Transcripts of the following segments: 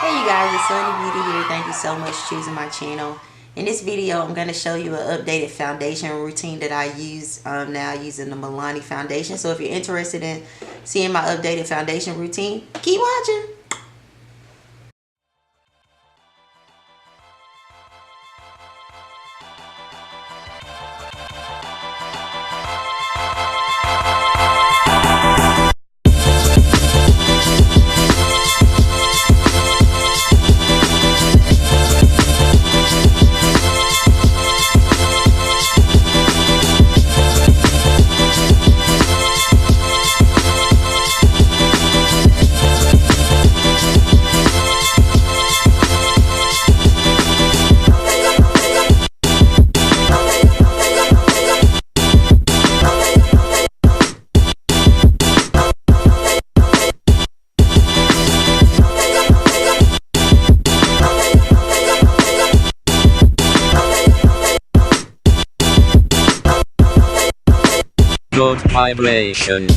Hey you guys, it's Sunny Beauty here. Thank you so much for choosing my channel. In this video, I'm going to show you an updated foundation routine that I use now using the Milani foundation. So if you're interested in seeing my updated foundation routine, keep watching. Good vibration.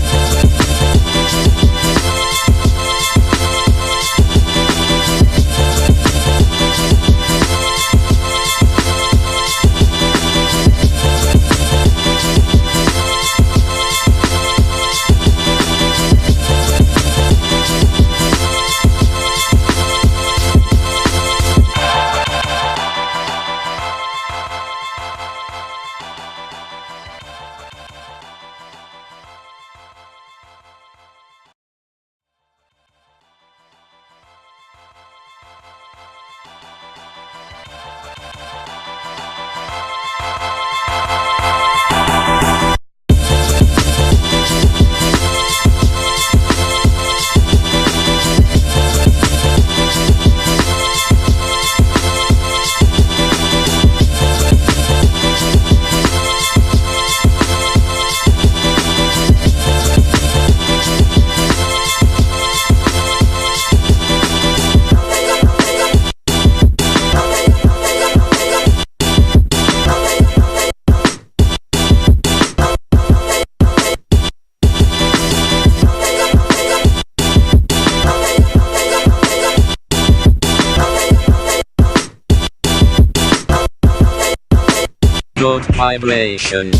Good vibration.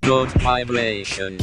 Good vibration.